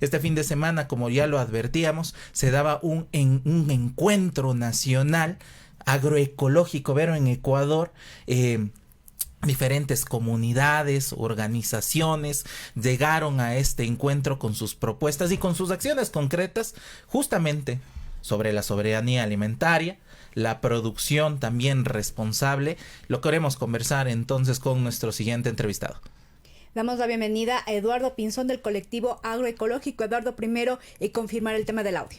Este fin de semana, como ya lo advertíamos, se daba un encuentro nacional agroecológico, pero en Ecuador. Diferentes comunidades, organizaciones llegaron a este encuentro con sus propuestas y con sus acciones concretas justamente sobre la soberanía alimentaria, la producción también responsable. Lo queremos conversar entonces con nuestro siguiente entrevistado. Damos la bienvenida a Eduardo Pinzón del colectivo agroecológico. Eduardo, primero confirmar el tema del audio.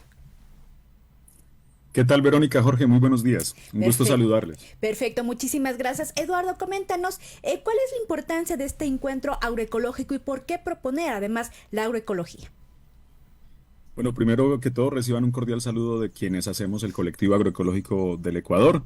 ¿Qué tal, Verónica? Jorge, muy buenos días. Un gusto saludarles. Perfecto, muchísimas gracias. Eduardo, coméntanos cuál es la importancia de este encuentro agroecológico y por qué proponer además la agroecología. Bueno, primero que todo reciban un cordial saludo de quienes hacemos el colectivo agroecológico del Ecuador.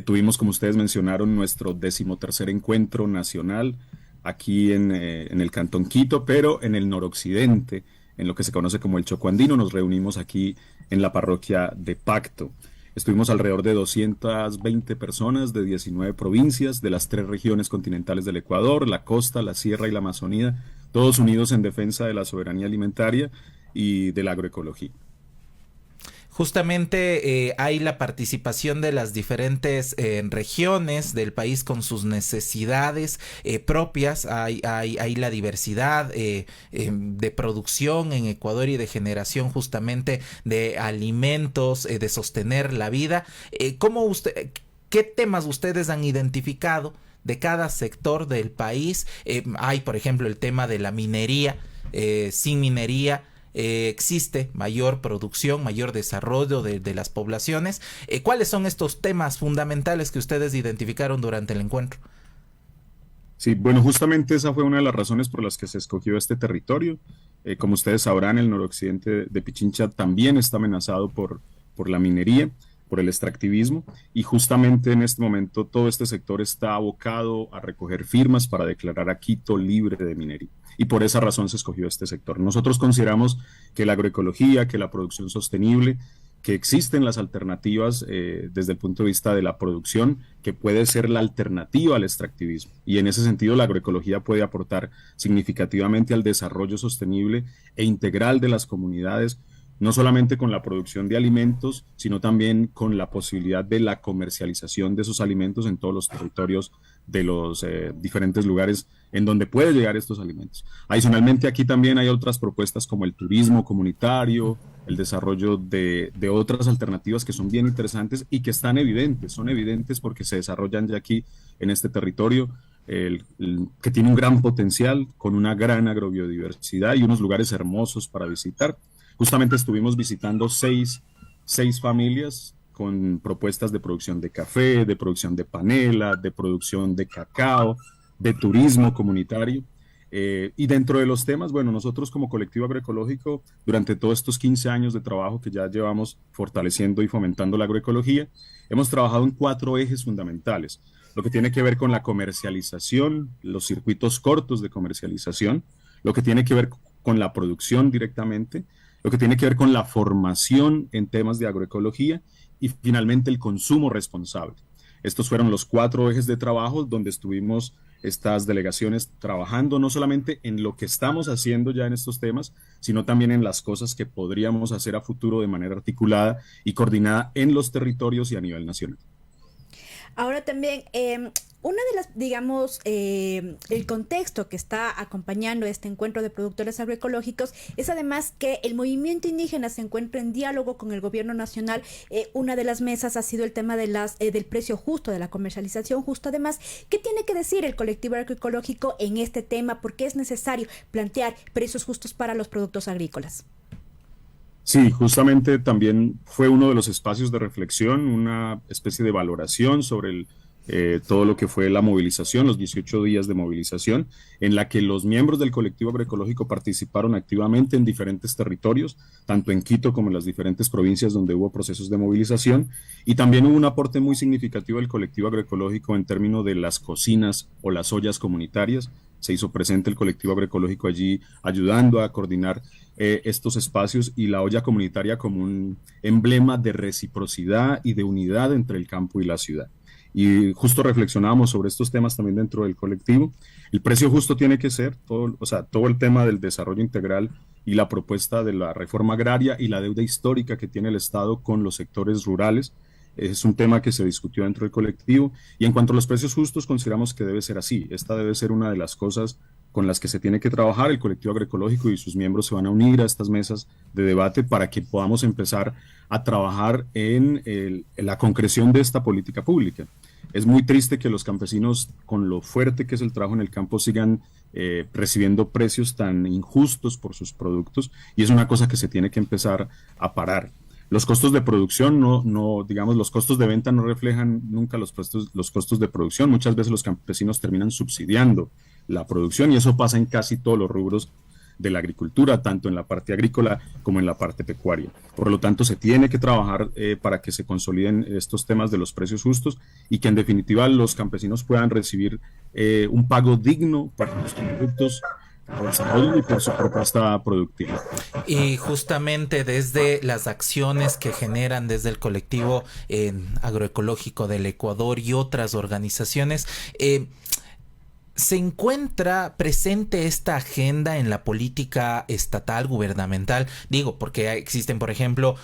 Tuvimos, como ustedes mencionaron, nuestro 13º encuentro nacional aquí en el Cantón Quito, pero en el noroccidente, en lo que se conoce como el Chocó Andino. Nos reunimos aquí en la parroquia de Pacto. Estuvimos alrededor de 220 personas de 19 provincias de las 3 regiones continentales del Ecuador, la costa, la sierra y la Amazonía, todos unidos en defensa de la soberanía alimentaria y de la agroecología. Justamente hay la participación de las diferentes regiones del país con sus necesidades propias, hay la diversidad de producción en Ecuador y de generación justamente de alimentos, de sostener la vida. ¿Qué temas ustedes han identificado de cada sector del país? Hay, por ejemplo, el tema de la minería. Sin minería existe mayor producción, mayor desarrollo de las poblaciones. ¿Cuáles son estos temas fundamentales que ustedes identificaron durante el encuentro? Sí, bueno, justamente esa fue una de las razones por las que se escogió este territorio. Como ustedes sabrán, el noroccidente de Pichincha también está amenazado por la minería, por el extractivismo, y justamente en este momento todo este sector está abocado a recoger firmas para declarar a Quito libre de minería. Y por esa razón se escogió este sector. Nosotros consideramos que la agroecología, que la producción sostenible, que existen las alternativas desde el punto de vista de la producción, que puede ser la alternativa al extractivismo. Y en ese sentido la agroecología puede aportar significativamente al desarrollo sostenible e integral de las comunidades, no solamente con la producción de alimentos, sino también con la posibilidad de la comercialización de esos alimentos en todos los territorios de los diferentes lugares en donde puede llegar estos alimentos. Adicionalmente, aquí también hay otras propuestas como el turismo comunitario, el desarrollo de otras alternativas que son bien interesantes y que están evidentes, son evidentes porque se desarrollan ya aquí en este territorio, que tiene un gran potencial, con una gran agrobiodiversidad y unos lugares hermosos para visitar. Justamente estuvimos visitando seis familias con propuestas de producción de café, de producción de panela, de producción de cacao, de turismo comunitario. Y dentro de los temas, bueno, nosotros como colectivo agroecológico, durante todos estos 15 años de trabajo que ya llevamos fortaleciendo y fomentando la agroecología, hemos trabajado en 4 ejes fundamentales. Lo que tiene que ver con la comercialización, los circuitos cortos de comercialización, lo que tiene que ver con la producción directamente, lo que tiene que ver con la formación en temas de agroecología y finalmente el consumo responsable. Estos fueron los 4 ejes de trabajo donde estuvimos estas delegaciones trabajando no solamente en lo que estamos haciendo ya en estos temas, sino también en las cosas que podríamos hacer a futuro de manera articulada y coordinada en los territorios y a nivel nacional. Ahora también, una de las, digamos, el contexto que está acompañando este encuentro de productores agroecológicos es además que el movimiento indígena se encuentra en diálogo con el gobierno nacional. Una de las mesas ha sido el tema de del precio justo, de la comercialización justo. Además, ¿qué tiene que decir el colectivo agroecológico en este tema? ¿Por qué es necesario plantear precios justos para los productos agrícolas? Sí, justamente también fue uno de los espacios de reflexión, una especie de valoración sobre todo lo que fue la movilización, los 18 días de movilización, en la que los miembros del colectivo agroecológico participaron activamente en diferentes territorios, tanto en Quito como en las diferentes provincias donde hubo procesos de movilización, y también hubo un aporte muy significativo del colectivo agroecológico en términos de las cocinas o las ollas comunitarias. Se hizo presente el colectivo agroecológico allí ayudando a coordinar estos espacios y la olla comunitaria como un emblema de reciprocidad y de unidad entre el campo y la ciudad. Y justo reflexionábamos sobre estos temas también dentro del colectivo. El precio justo tiene que ser todo el tema del desarrollo integral y la propuesta de la reforma agraria y la deuda histórica que tiene el Estado con los sectores rurales. Es un tema que se discutió dentro del colectivo. Y en cuanto a los precios justos, consideramos que debe ser así. Esta debe ser una de las cosas con las que se tiene que trabajar. El colectivo agroecológico y sus miembros se van a unir a estas mesas de debate para que podamos empezar a trabajar en la concreción de esta política pública. Es muy triste que los campesinos, con lo fuerte que es el trabajo en el campo, sigan recibiendo precios tan injustos por sus productos, y es una cosa que se tiene que empezar a parar. Los costos de producción digamos, los costos de venta no reflejan nunca los costos de producción. Muchas veces los campesinos terminan subsidiando la producción, y eso pasa en casi todos los rubros de la agricultura, tanto en la parte agrícola como en la parte pecuaria. Por lo tanto, se tiene que trabajar para que se consoliden estos temas de los precios justos y que en definitiva los campesinos puedan recibir un pago digno para los productos, por el desarrollo y por su propuesta productiva. Y justamente desde las acciones que generan desde el colectivo agroecológico del Ecuador y otras organizaciones, ¿se encuentra presente esta agenda en la política estatal, gubernamental? Digo, porque existen, por ejemplo,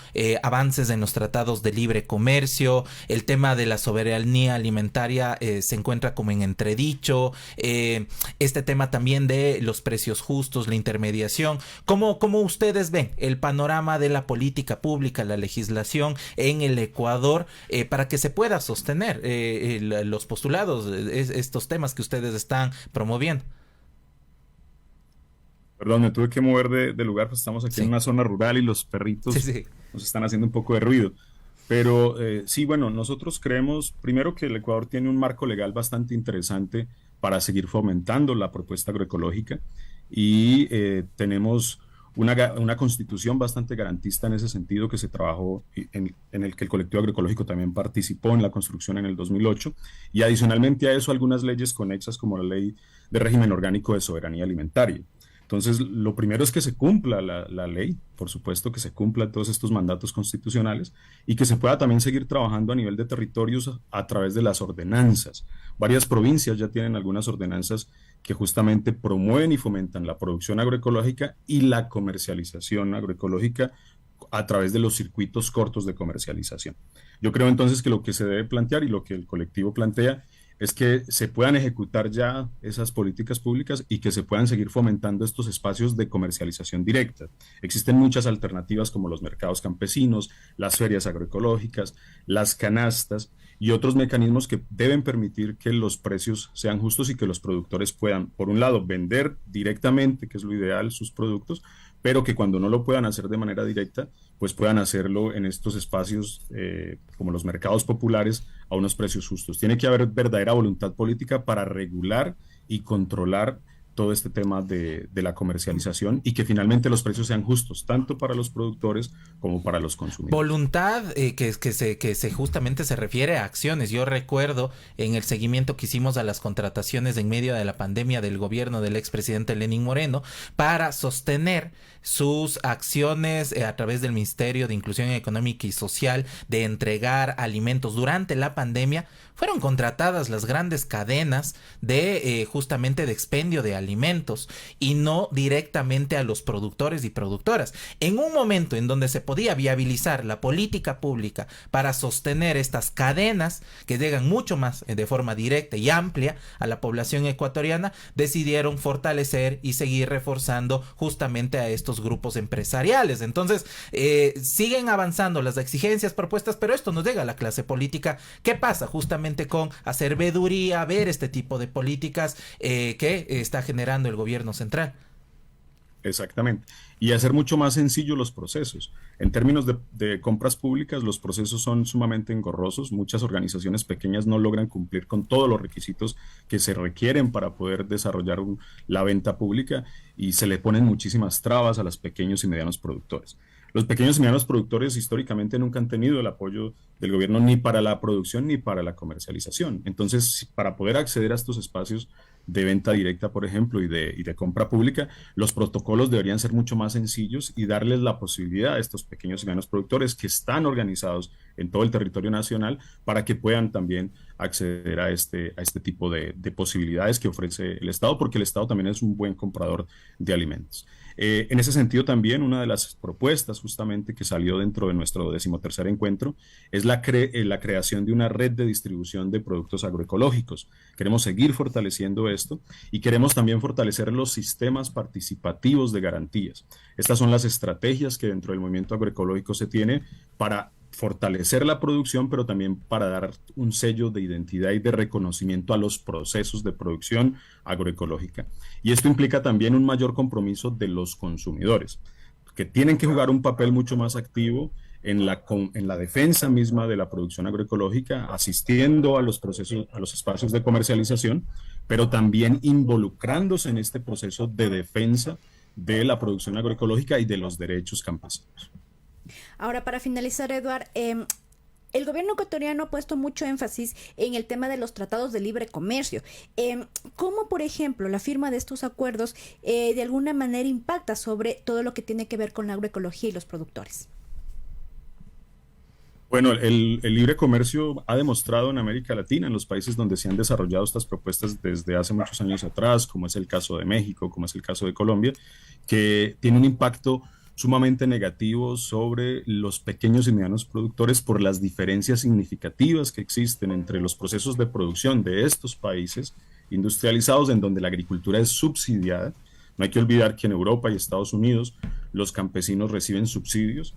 avances en los tratados de libre comercio, el tema de la soberanía alimentaria se encuentra como en entredicho, este tema también de los precios justos, la intermediación. ¿Cómo ustedes ven el panorama de la política pública, la legislación en el Ecuador para que se pueda sostener los postulados, estos temas que ustedes están promoviendo? Perdón, me tuve que mover de lugar, pues estamos aquí en una zona rural y los perritos nos están haciendo un poco de ruido. Pero sí, bueno, nosotros creemos primero que el Ecuador tiene un marco legal bastante interesante para seguir fomentando la propuesta agroecológica, y tenemos una constitución bastante garantista en ese sentido, que se trabajó en el que el colectivo agroecológico también participó en la construcción en el 2008, y adicionalmente a eso algunas leyes conexas como la ley de régimen orgánico de soberanía alimentaria. Entonces, lo primero es que se cumpla la ley, por supuesto que se cumplan todos estos mandatos constitucionales, y que se pueda también seguir trabajando a nivel de territorios a través de las ordenanzas. Varias provincias ya tienen algunas ordenanzas que justamente promueven y fomentan la producción agroecológica y la comercialización agroecológica a través de los circuitos cortos de comercialización. Yo creo entonces que lo que se debe plantear y lo que el colectivo plantea es que se puedan ejecutar ya esas políticas públicas y que se puedan seguir fomentando estos espacios de comercialización directa. Existen muchas alternativas como los mercados campesinos, las ferias agroecológicas, las canastas y otros mecanismos que deben permitir que los precios sean justos y que los productores puedan, por un lado, vender directamente, que es lo ideal, sus productos, pero que cuando no lo puedan hacer de manera directa, pues puedan hacerlo en estos espacios como los mercados populares a unos precios justos. Tiene que haber verdadera voluntad política para regular y controlar todo este tema de la comercialización, y que finalmente los precios sean justos, tanto para los productores como para los consumidores. Voluntad que se justamente se refiere a acciones. Yo recuerdo en el seguimiento que hicimos a las contrataciones en medio de la pandemia del gobierno del expresidente Lenín Moreno para sostener sus acciones a través del Ministerio de Inclusión Económica y Social de entregar alimentos durante la pandemia. Fueron contratadas las grandes cadenas de justamente de expendio de alimentos y no directamente a los productores y productoras. En un momento en donde se podía viabilizar la política pública para sostener estas cadenas que llegan mucho más de forma directa y amplia a la población ecuatoriana, decidieron fortalecer y seguir reforzando justamente a estos grupos empresariales. Entonces, siguen avanzando las exigencias propuestas, pero esto no llega a la clase política. ¿Qué pasa justamente con hacer veeduría, ver este tipo de políticas que está generando el gobierno central? Exactamente. Y hacer mucho más sencillo los procesos. En términos de compras públicas, los procesos son sumamente engorrosos. Muchas organizaciones pequeñas no logran cumplir con todos los requisitos que se requieren para poder desarrollar la venta pública, y se le ponen muchísimas trabas a los pequeños y medianos productores. Los pequeños y medianos productores históricamente nunca han tenido el apoyo del gobierno ni para la producción ni para la comercialización. Entonces, para poder acceder a estos espacios de venta directa, por ejemplo, y de compra pública, los protocolos deberían ser mucho más sencillos y darles la posibilidad a estos pequeños y medianos productores que están organizados en todo el territorio nacional para que puedan también acceder a este tipo de posibilidades que ofrece el Estado, porque el Estado también es un buen comprador de alimentos. En ese sentido también una de las propuestas justamente que salió dentro de nuestro 13º encuentro es la creación de una red de distribución de productos agroecológicos. Queremos seguir fortaleciendo esto y queremos también fortalecer los sistemas participativos de garantías. Estas son las estrategias que dentro del movimiento agroecológico se tiene para fortalecer la producción, pero también para dar un sello de identidad y de reconocimiento a los procesos de producción agroecológica. Y esto implica también un mayor compromiso de los consumidores, que tienen que jugar un papel mucho más activo en la defensa misma de la producción agroecológica, asistiendo a los procesos, a los espacios de comercialización, pero también involucrándose en este proceso de defensa de la producción agroecológica y de los derechos campesinos. Ahora, para finalizar, Eduard, el gobierno ecuatoriano ha puesto mucho énfasis en el tema de los tratados de libre comercio. ¿Cómo, por ejemplo, la firma de estos acuerdos de alguna manera impacta sobre todo lo que tiene que ver con la agroecología y los productores? Bueno, el libre comercio ha demostrado en América Latina, en los países donde se han desarrollado estas propuestas desde hace muchos años atrás, como es el caso de México, como es el caso de Colombia, que tiene un impacto sumamente negativo sobre los pequeños y medianos productores por las diferencias significativas que existen entre los procesos de producción de estos países industrializados en donde la agricultura es subsidiada. No hay que olvidar que en Europa y Estados Unidos los campesinos reciben subsidios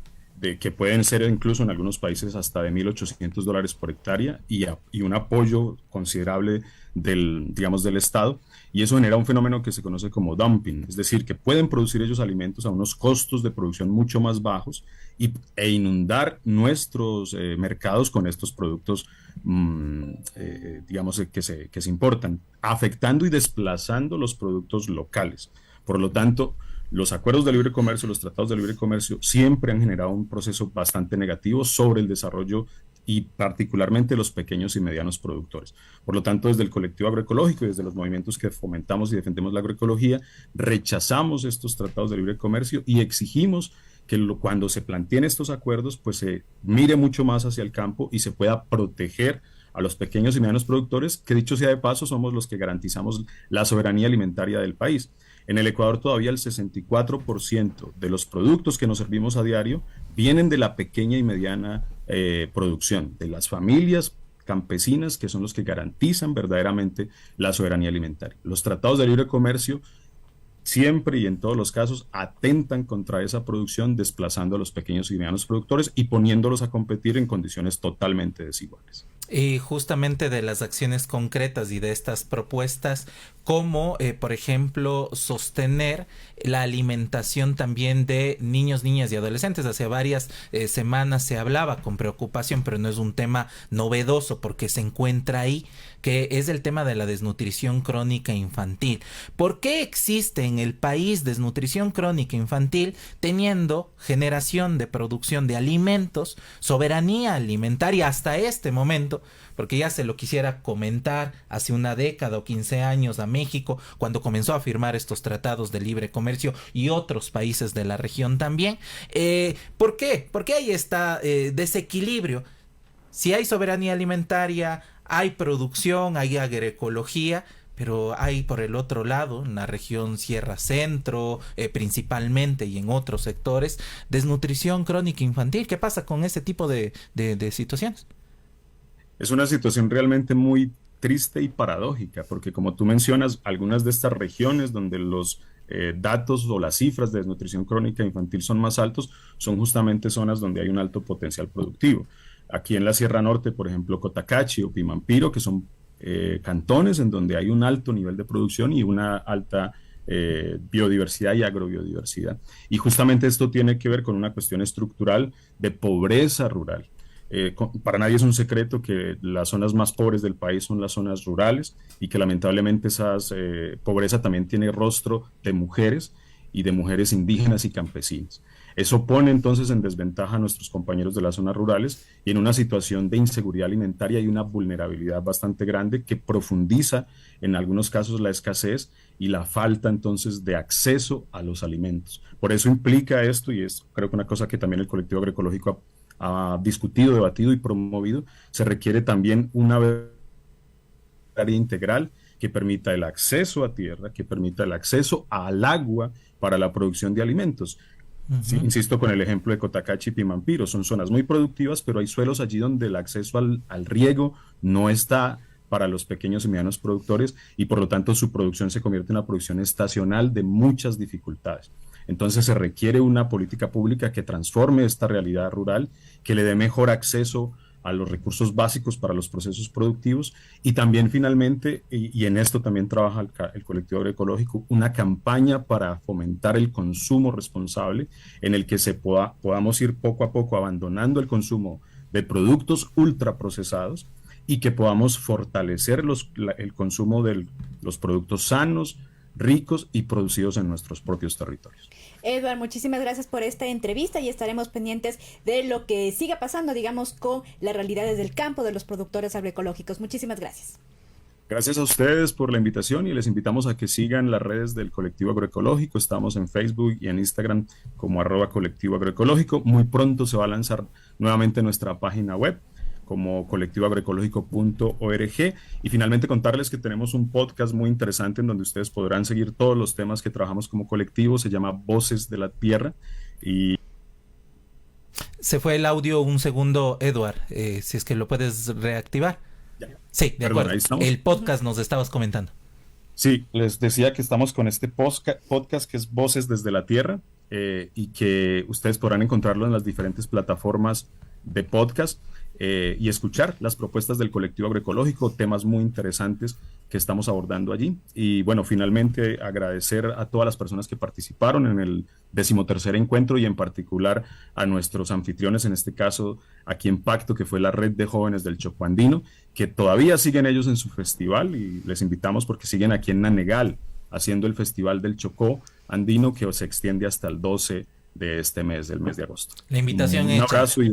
que pueden ser incluso en algunos países hasta de $1.800 por hectárea y un apoyo considerable del Estado, y eso genera un fenómeno que se conoce como dumping, es decir, que pueden producir ellos alimentos a unos costos de producción mucho más bajos e inundar nuestros mercados con estos productos que se importan, afectando y desplazando los productos locales. Por lo tanto, los acuerdos de libre comercio, los tratados de libre comercio siempre han generado un proceso bastante negativo sobre el desarrollo y particularmente los pequeños y medianos productores. Por lo tanto, desde el colectivo agroecológico y desde los movimientos que fomentamos y defendemos la agroecología, rechazamos estos tratados de libre comercio y exigimos que cuando se planteen estos acuerdos, pues se mire mucho más hacia el campo y se pueda proteger a los pequeños y medianos productores, que dicho sea de paso, somos los que garantizamos la soberanía alimentaria del país. En el Ecuador todavía el 64% de los productos que nos servimos a diario vienen de la pequeña y mediana producción, de las familias campesinas, que son los que garantizan verdaderamente la soberanía alimentaria. Los tratados de libre comercio siempre y en todos los casos atentan contra esa producción, desplazando a los pequeños y medianos productores y poniéndolos a competir en condiciones totalmente desiguales. Y justamente de las acciones concretas y de estas propuestas, como por ejemplo sostener la alimentación también de niños, niñas y adolescentes. Hace varias semanas se hablaba con preocupación, pero no es un tema novedoso porque se encuentra ahí, que es el tema de la desnutrición crónica infantil. ¿Por qué existe en el país desnutrición crónica infantil teniendo generación de producción de alimentos, soberanía alimentaria hasta este momento? Porque ya se lo quisiera comentar hace una década o 15 años a México, cuando comenzó a firmar estos tratados de libre comercio y otros países de la región también. ¿Por qué? Porque hay este desequilibrio. Si hay soberanía alimentaria, hay producción, hay agroecología, pero hay por el otro lado, en la región Sierra Centro, principalmente, y en otros sectores, desnutrición crónica infantil. ¿Qué pasa con ese tipo de situaciones? Es una situación realmente muy triste y paradójica, porque como tú mencionas, algunas de estas regiones donde los datos o las cifras de desnutrición crónica infantil son más altos, son justamente zonas donde hay un alto potencial productivo. Aquí en la Sierra Norte, por ejemplo, Cotacachi o Pimampiro, que son cantones en donde hay un alto nivel de producción y una alta biodiversidad y agrobiodiversidad. Y justamente esto tiene que ver con una cuestión estructural de pobreza rural. Para nadie es un secreto que las zonas más pobres del país son las zonas rurales y que lamentablemente esa pobreza también tiene rostro de mujeres y de mujeres indígenas y campesinas. Eso pone entonces en desventaja a nuestros compañeros de las zonas rurales y en una situación de inseguridad alimentaria y una vulnerabilidad bastante grande que profundiza en algunos casos la escasez y la falta entonces de acceso a los alimentos. Por eso implica esto, y es creo que una cosa que también el colectivo agroecológico ha discutido, debatido y promovido, se requiere también una área integral que permita el acceso a tierra, que permita el acceso al agua para la producción de alimentos. Sí, insisto con el ejemplo de Cotacachi y Pimampiro, son zonas muy productivas, pero hay suelos allí donde el acceso al riego no está para los pequeños y medianos productores y por lo tanto su producción se convierte en una producción estacional de muchas dificultades. Entonces se requiere una política pública que transforme esta realidad rural, que le dé mejor acceso a los recursos básicos para los procesos productivos y también finalmente, y en esto también trabaja el colectivo agroecológico, una campaña para fomentar el consumo responsable en el que podamos ir poco a poco abandonando el consumo de productos ultraprocesados y que podamos fortalecer el consumo de los productos sanos, ricos y producidos en nuestros propios territorios. Edward, muchísimas gracias por esta entrevista y estaremos pendientes de lo que siga pasando, digamos, con las realidades del campo de los productores agroecológicos. Muchísimas gracias. Gracias a ustedes por la invitación y les invitamos a que sigan las redes del Colectivo Agroecológico. Estamos en Facebook y en Instagram como @colectivo agroecológico. Muy pronto se va a lanzar nuevamente nuestra página web como colectivoagroecológico.org y finalmente contarles que tenemos un podcast muy interesante en donde ustedes podrán seguir todos los temas que trabajamos como colectivo, se llama Voces de la Tierra y... Se fue el audio un segundo, Edward, si es que lo puedes reactivar. Ya. Sí, de acuerdo. El podcast nos estabas comentando. Sí, les decía que estamos con este podcast que es Voces desde la Tierra y que ustedes podrán encontrarlo en las diferentes plataformas de podcast. Y escuchar las propuestas del colectivo agroecológico, temas muy interesantes que estamos abordando allí. Y bueno, finalmente agradecer a todas las personas que participaron en el 13º encuentro y en particular a nuestros anfitriones, en este caso aquí en Pacto, que fue la Red de Jóvenes del Chocó Andino, que todavía siguen ellos en su festival y les invitamos porque siguen aquí en Nanegal haciendo el Festival del Chocó Andino que se extiende hasta el 12 de este mes, del mes de agosto. La invitación Un abrazo y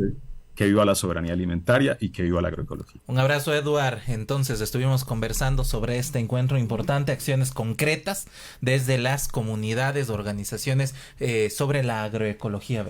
que viva la soberanía alimentaria y que viva la agroecología. Un abrazo, Edward. Entonces estuvimos conversando sobre este encuentro importante, acciones concretas desde las comunidades, organizaciones sobre la agroecología.